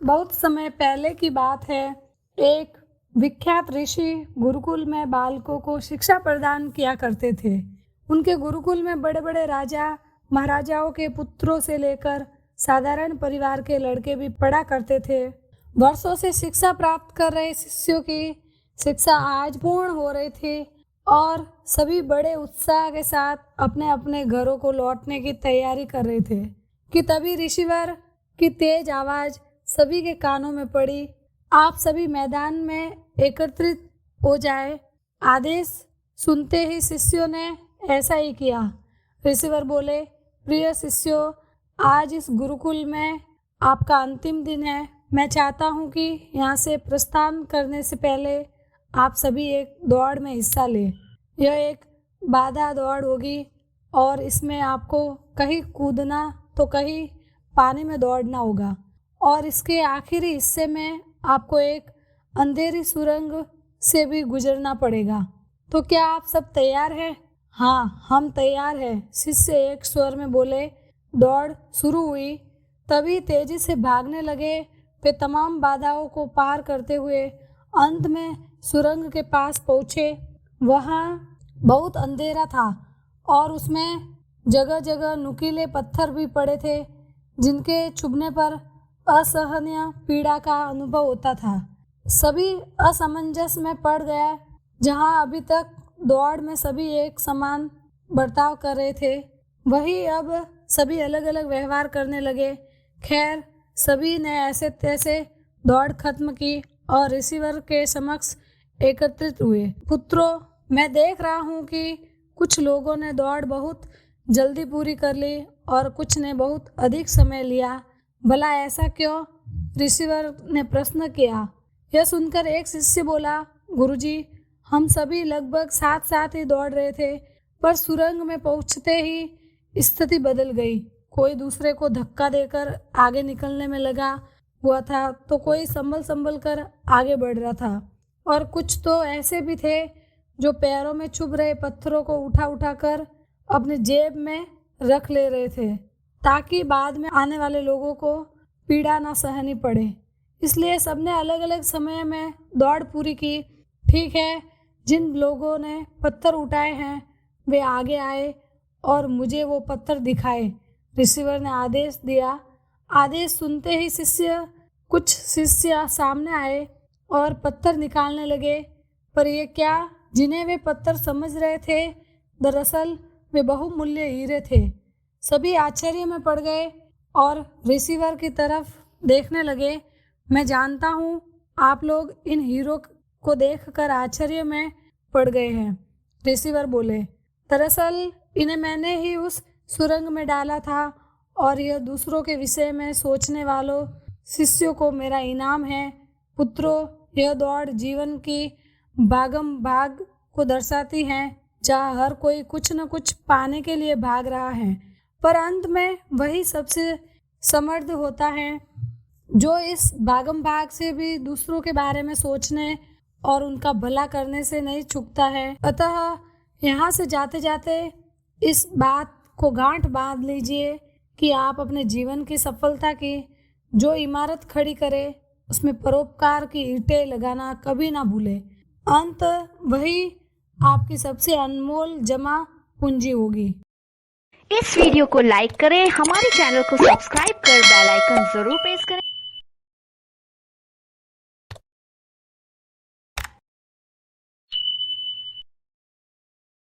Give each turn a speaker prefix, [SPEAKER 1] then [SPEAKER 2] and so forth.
[SPEAKER 1] बहुत समय पहले की बात है। एक विख्यात ऋषि गुरुकुल में बालकों को शिक्षा प्रदान किया करते थे। उनके गुरुकुल में बड़े बड़े राजा महाराजाओं के पुत्रों से लेकर साधारण परिवार के लड़के भी पढ़ा करते थे। वर्षों से शिक्षा प्राप्त कर रहे शिष्यों की शिक्षा आज पूर्ण हो रही थी और सभी बड़े उत्साह के साथ अपने अपने घरों को लौटने की तैयारी कर रहे थे कि तभी ऋषिवर की तेज आवाज सभी के कानों में पड़ी। आप सभी मैदान में एकत्रित हो जाए। आदेश सुनते ही शिष्यों ने ऐसा ही किया। ऋषिवर बोले, प्रिय शिष्यों, आज इस गुरुकुल में आपका अंतिम दिन है। मैं चाहता हूँ कि यहाँ से प्रस्थान करने से पहले आप सभी एक दौड़ में हिस्सा लें। यह एक बाधा दौड़ होगी और इसमें आपको कहीं कूदना तो कहीं पानी में दौड़ना होगा और इसके आखिरी हिस्से में आपको एक अंधेरी सुरंग से भी गुजरना पड़ेगा। तो क्या आप सब तैयार हैं? हाँ, हम तैयार हैं, शिष्य एक स्वर में बोले। दौड़ शुरू हुई। तभी तेजी से भागने लगे। वे तमाम बाधाओं को पार करते हुए अंत में सुरंग के पास पहुँचे। वहाँ बहुत अंधेरा था और उसमें जगह जगह नुकीले पत्थर भी पड़े थे जिनके चुभने पर असहनीय पीड़ा का अनुभव होता था। सभी असमंजस में पड़ गया। जहाँ अभी तक दौड़ में सभी एक समान बर्ताव कर रहे थे, वही अब सभी अलग अलग व्यवहार करने लगे। खैर, सभी ने ऐसे तैसे दौड़ खत्म की और रिसीवर के समक्ष एकत्रित हुए। पुत्रों, मैं देख रहा हूँ कि कुछ लोगों ने दौड़ बहुत जल्दी पूरी कर ली और कुछ ने बहुत अधिक समय लिया। भला ऐसा क्यों? रिसीवर ने प्रश्न किया। यह सुनकर एक शिष्य बोला, गुरुजी, हम सभी लगभग साथ साथ ही दौड़ रहे थे, पर सुरंग में पहुंचते ही स्थिति बदल गई। कोई दूसरे को धक्का देकर आगे निकलने में लगा हुआ था तो कोई संभल कर आगे बढ़ रहा था और कुछ तो ऐसे भी थे जो पैरों में चुभ रहे पत्थरों को उठा कर अपने जेब में रख ले रहे थे ताकि बाद में आने वाले लोगों को पीड़ा ना सहनी पड़े। इसलिए सबने अलग अलग समय में दौड़ पूरी की। ठीक है, जिन लोगों ने पत्थर उठाए हैं वे आगे आए और मुझे वो पत्थर दिखाए। रिसीवर ने आदेश दिया। आदेश सुनते ही कुछ शिष्य सामने आए और पत्थर निकालने लगे। पर ये क्या? जिन्हें वे पत्थर समझ रहे थे, दरअसल वे बहुमूल्य हीरे थे। सभी आश्चर्य में पड़ गए और रिसीवर की तरफ देखने लगे। मैं जानता हूँ आप लोग इन हीरो को देखकर आश्चर्य में पड़ गए हैं। रिसीवर बोले, दरअसल इन्हें मैंने ही उस सुरंग में डाला था और यह दूसरों के विषय में सोचने वालों शिष्यों को मेरा इनाम है। पुत्रों, यह दौड़ जीवन की भागम भाग को दर्शाती है जहाँ हर कोई कुछ न कुछ पाने के लिए भाग रहा है, पर अंत में वही सबसे समर्थ होता है जो इस भागम भाग से भी दूसरों के बारे में सोचने और उनका भला करने से नहीं चूकता है। अतः यहाँ से जाते जाते इस बात को गांठ बांध लीजिए कि आप अपने जीवन की सफलता की जो इमारत खड़ी करे उसमें परोपकार की ईंटें लगाना कभी ना भूले। अंत वही आपकी सबसे अनमोल जमा पूंजी होगी।
[SPEAKER 2] इस वीडियो को लाइक करें, हमारे चैनल को सब्सक्राइब कर बेल आइकन जरूर प्रेस करें।